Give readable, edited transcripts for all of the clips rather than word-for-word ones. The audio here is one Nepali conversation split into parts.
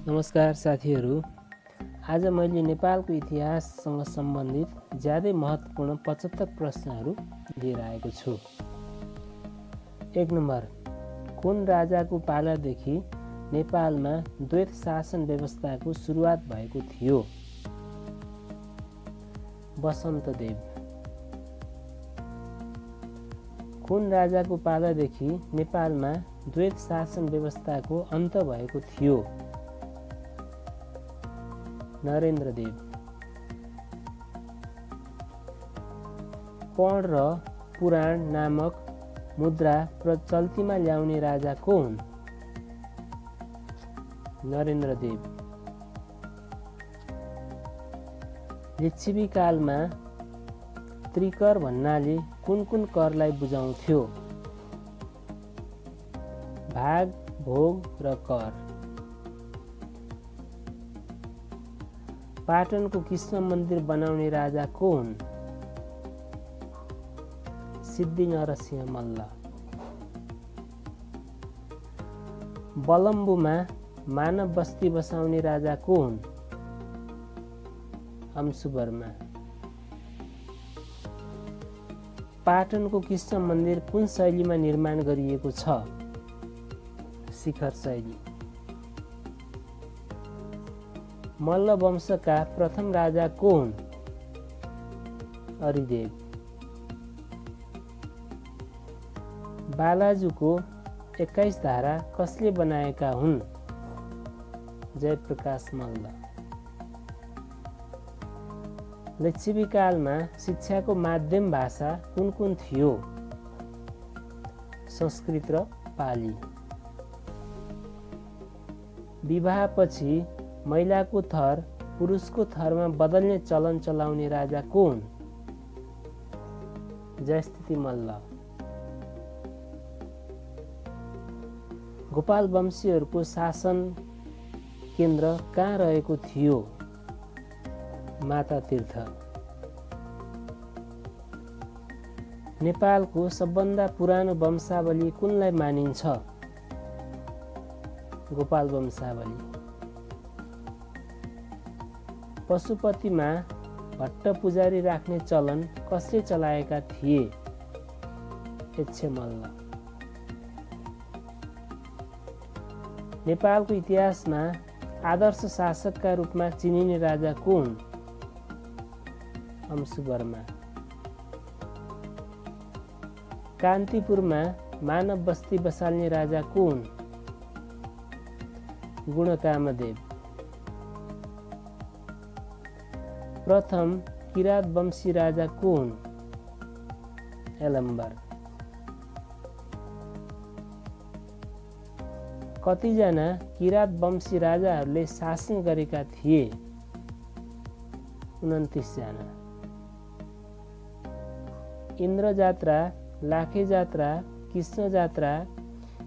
नमस्कार साथीहरू। आज मैले नेपालको इतिहाससँग सम्बन्धित ज्यादै महत्त्वपूर्ण 75 प्रश्नहरू लिएर आएको छु। 1 नम्बर, कुन राजाको पालादेखि नेपालमा द्वैत शासन व्यवस्थाको सुरुवात भएको थियो? वसन्तदेव। कुन राजाको पालादेखि नेपालमा द्वैत शासन व्यवस्थाको अन्त भएको थियो? नरेन्द्रदेव। पौड र पुराण नामक मुद्रा प्रचल्तीमा ल्याउने राजा को हुन्? नरेन्द्रदेव। लिच्छवी कालमा त्रिकर भन्नाले कुन कुन करलाई बुझाउँथ्यो? भाग, भोग र कर। पाटनको कृष्ण मन्दिर बनाउने राजा को हुन्? सिद्धिनरसिंह मल्ल। बलम्बुमा मानव बस्ती बसाउने राजा को हुन्? अंशुवर्मा। पाटनको कृष्ण मन्दिर कुन शैलीमा निर्माण गरिएको छ? शिखर शैली। मल्ल वंशका प्रथम राजा को हुन्? अरिदेव। बालाजुको 21 धारा कसले बनाएका हुन्? जयप्रकाश मल्ल। लिच्छवी कालमा शिक्षाको माध्यम भाषा कुन कुन थियो? संस्कृत र पाली। विवाहपछि महिलाको थर पुरुषको थरमा बदल्ने चलन चलाउने राजा को हुन्? जयस्थिति मल्ल। गोपाल वंशीहरूको शासन केन्द्र कहाँ रहेको थियो? मातातीर्थ। नेपालको सबभन्दा पुरानो वंशावली कुनलाई मानिन्छ? गोपाल वंशावली। पशुपतिमा भट्ट पुजारी राख्ने चलन कसले चलाएका थिए? यक्षमल्ल। नेपालको इतिहासमा आदर्श शासकका रूपमा चिनिने राजा को हुन्? अंशुवर्मा। कान्तिपुरमा मानव बस्ती बसाल्ने राजा को हुन्? गुणकामदेव। प्रथम किरात वंशी राजा को हुन्? यलम्बर। कतिजना किरात वंशी राजाहरूले शासन गरेका थिए? 29 जना। इन्द्र जात्रा, लाखे जात्रा, कृष्ण जात्रा,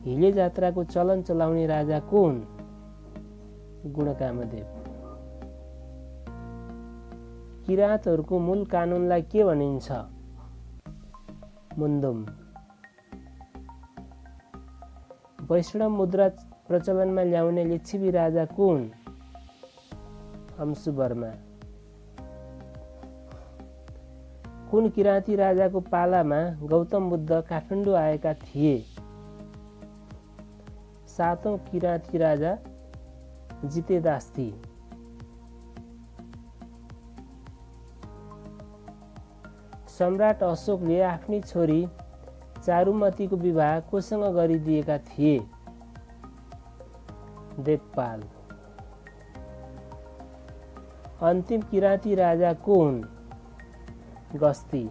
हिले जात्राको चलन चलाउने राजा को हुन्? गुणकामदेव। किरातहरूको मूल कानुनलाई के भनिन्छ? मुन्दुम। वैष्णव मुद्रा प्रचलनमा ल्याउने लिच्छवी राजा को हुन्? अंशुवर्मा। कुन किराँती राजाको पालामा गौतम बुद्ध काठमाडौँ आएका थिए? 7औं किराँती राजा जितेदास्ती। सम्राट अशोकले आफ्नी छोरी चारुमतीको विवाह कोसँग गरिदिएका थिए? देवपाल। अन्तिम किराँती राजा को हुन्? गस्ती।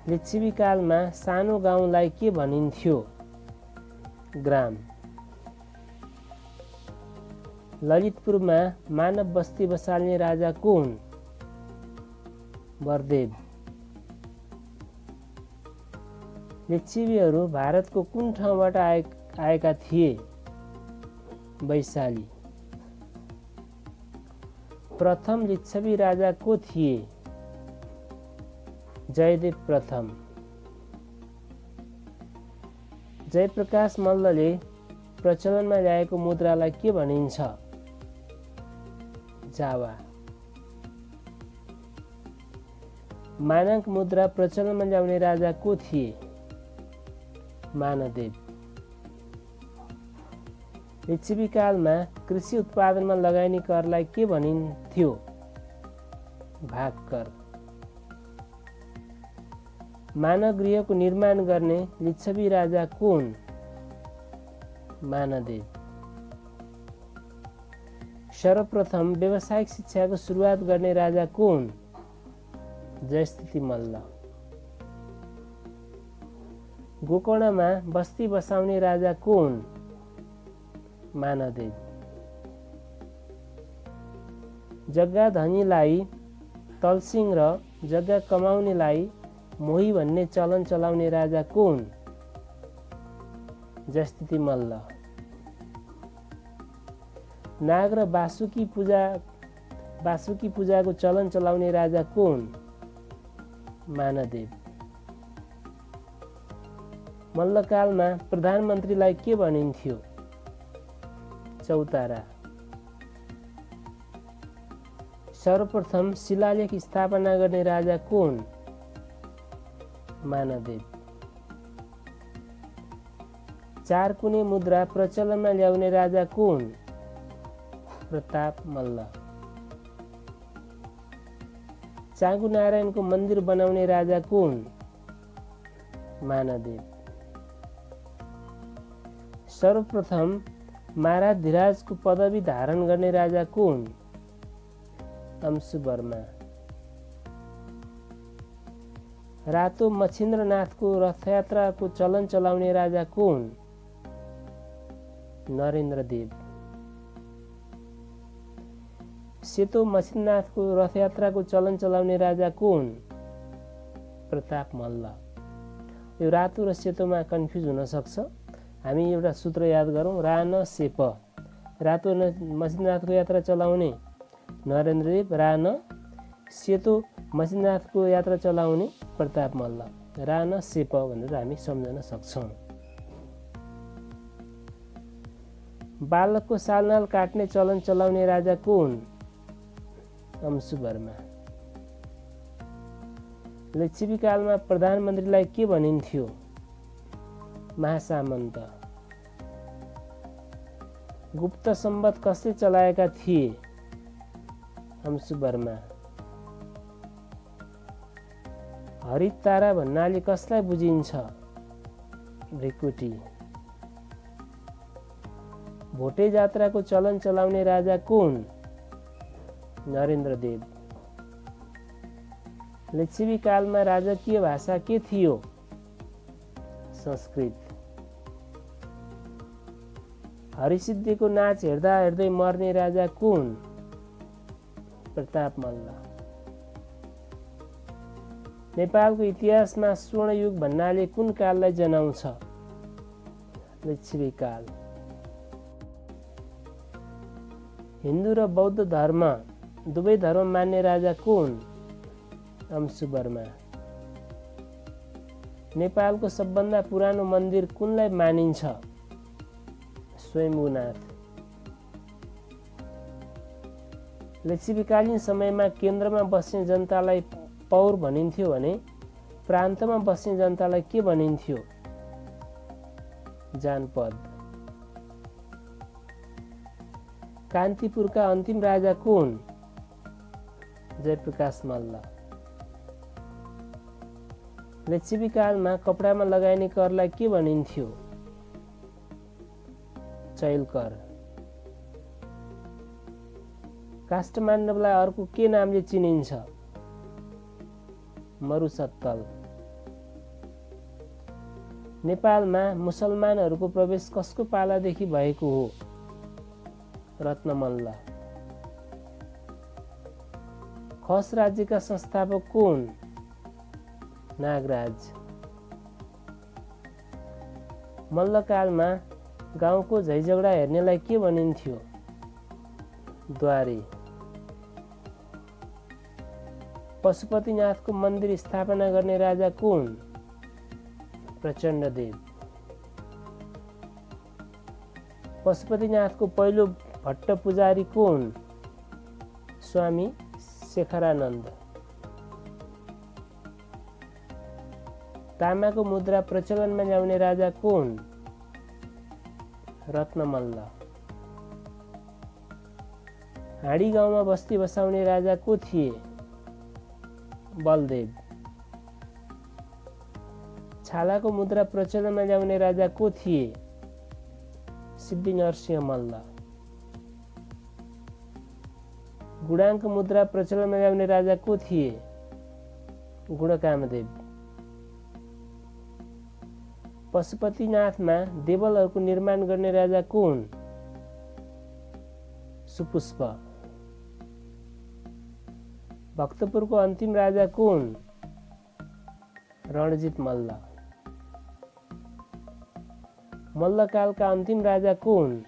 लिच्छवी कालमा सानो गाउँलाई के भनिन्थ्यो? ग्राम। ललितपुरमा मानव बस्ती बसाल्ने राजा को हुन्? बरदेव। लिच्छवीहरू भारतको कुन ठाउँबाट आएका थिए? वैशाली। प्रथम लिच्छवी राजा को थिए? जयदेव प्रथम। जयप्रकाश मल्लले प्रचलनमा ल्याएको मुद्रालाई के भनिन्छ? जावा। मानक मुद्रा प्रचलनमा ल्याउने राजा को थिए? मानदेव। लिच्छवीकालमा कृषि उत्पादनमा लगानी करलाई के भनिन्थ्यो? भागकर। मानव गृहको निर्माण गर्ने लिच्छवी राजा कुन? मानदेव। सर्वप्रथम व्यावसायिक शिक्षाको सुरुवात गर्ने राजा कुन? जयस्थिति मल्ल। गोकर्णमा बस्ती बसाउने राजा कुन? मानदेव। जग्गा धनीलाई तलसिंह र जग्गा कमाउनेलाई मोही भन्ने चलन चलाउने राजा कुन? जयस्थिति मल्ल। नाग र वासुकी पूजाको चलन चलाउने राजा कुन? मानदेव। मल्लकालमा प्रधानमन्त्रीलाई के भनिन्थ्यो? चौतारा। सर्वप्रथम शिलालेख स्थापना गर्ने राजा कुन? मानदेव। चारकुने मुद्रा प्रचलनमा ल्याउने राजा कुन? प्रताप मल्ल। चाँगुनारायणको मन्दिर बनाउने राजा कुन? मानदेव। सर्वप्रथम महाराजधिराजको पदवी धारण गर्ने राजा कुन? अंशुवर्मा। रातो मच्छिन्द्रनाथको रथयात्राको चलन चलाउने राजा कुन? नरेन्द्रदेव। सेतो मच्छिन्द्रनाथको रथयात्राको चलन चलाउने राजा कुन? प्रताप मल्ल। यो रातो र सेतोमा कन्फ्युज हुन सक्छ। हामी एउटा सूत्र याद गरौँ, रा न सेप। रातो मच्छिन्द्रनाथको यात्रा चलाउने नरेन्द्रदेव, रा न सेतो मच्छिन्द्रनाथको यात्रा चलाउने प्रताप मल्ल, रा न सेप भनेर हामी सम्झन सक्छौँ। बालकको सालनाल काट्ने चलन चलाउने राजा कुन? अंशुवर्मा। लिच्छवीकालमा प्रधानमन्त्रीलाई के भनिन्थ्यो? महासामन्त। गुप्त सम्वत कसले चलाएका थिए? अंशुवर्मा। हरित तारा भन्नाले कसलाई बुझिन्छ? भृकुटी। भोटे जात्राको चलन चलाउने राजा कुन? नरेन्द्रदेव। लिच्छवीकालमा राजकीय भाषा के थियो? संस्कृत। हरिसिद्धिको नाच हेर्दा हेर्दै मर्ने राजा कुन? प्रताप मल्ल। नेपालको इतिहासमा स्वर्णयुग भन्नाले कुन काललाई जनाउँछ? लिच्छवीकाल। हिन्दू र बौद्ध धर्म दुवै धर्म मान्ने राजा कुन? अंशुवर्मा। नेपालको सबभन्दा पुरानो मन्दिर कुनलाई मानिन्छ? स्वयम्भूनाथ। लिच्छवीकालीन समयमा केन्द्रमा बस्ने जनतालाई पौर भनिन्थ्यो भने प्रान्तमा बस्ने जनतालाई के भनिन्थ्यो? जानपद। कान्तिपुरका अन्तिम राजा कुन? जयप्रकाश मल्ल। लिच्छवीकालमा कपडामा लगाइने करलाई के भनिन्थ्यो? चैलकर। काष्ठमाण्डवलाई अर्को के नामले चिनिन्छ? मरुसत्तल। नेपालमा मुसलमानहरूको प्रवेश कसको पालादेखि भएको हो? रत्नमल्ल। खस राज्यका संस्थापक कुन? नागराज। मल्लकालमा गाउँको झैझगडा हेर्नेलाई के भनिन्थ्यो? द्वारे। पशुपतिनाथको मन्दिर स्थापना गर्ने राजा कुन? प्रचण्डदेव। पशुपतिनाथको पहिलो भट्ट पुजारी को हुन्? स्वामी शेखरानन्द। तामाको मुद्रा प्रचलनमा ल्याउने राजा को हुन्? रत्नमल्ल। हाँडी गाउँमा बस्ती बसाउने राजा को थिए? बलदेव। छालाको मुद्रा प्रचलनमा ल्याउने राजा को थिए? सिद्धिनरसिंह मल्ल। गुणाङ्क मुद्रा प्रचलनमा ल्याउने राजा को थिए? गुणकामदेव। पशुपतिनाथमा देवलहरूको निर्माण गर्ने राजा को हुन्? सुपुष्प। भक्तपुरको अन्तिम राजा को हुन्? रणजित मल्ल। मल्लकालका अन्तिम राजा को हुन्?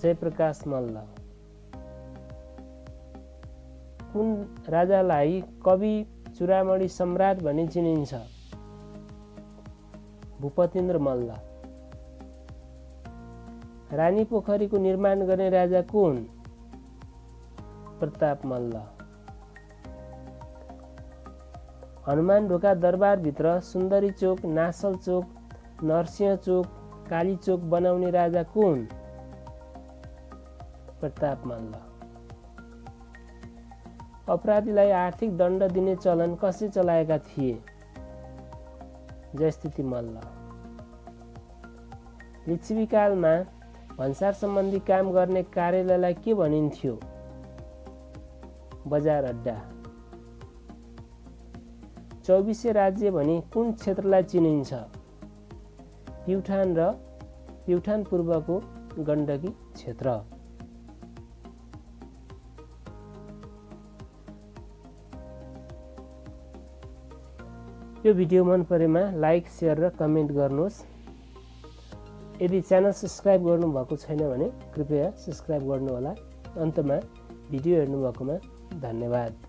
जयप्रकाश मल्ल। कुन राजालाई कवि चूडामणि सम्राट भनी चिनिन्छ? भूपतिन्द्र मल्ल। रानी पोखरीको निर्माण गर्ने राजा को हुन्? प्रताप मल्ल। हनुमान ढोका दरबारभित्र सुन्दरी चोक, नासल चोक, नरसिंह चोक, काली चोक बनाउने राजा को हुन्? प्रताप मल्ल। अपराधीलाई आर्थिक दण्ड दिने चलन कसले चलाएका थिए? जयस्थिति मल्ल। लिच्छवीकालमा भन्सार सम्बन्धी काम गर्ने कार्यालयलाई के भनिन्थ्यो? बजार अड्डा। चौबिसे राज्य भनी कुन क्षेत्रलाई चिनिन्छ? प्युठान र प्युठान पूर्वको गण्डकी क्षेत्र। यो भिडियो मन परेमा लाइक, सेयर र कमेन्ट गर्नुहोस्। यदि च्यानल सब्स्क्राइब गर्नुभएको छैन भने कृपया सब्स्क्राइब गर्नुहोला। अन्तमा भिडियो हेर्नुभएकोमा धन्यवाद।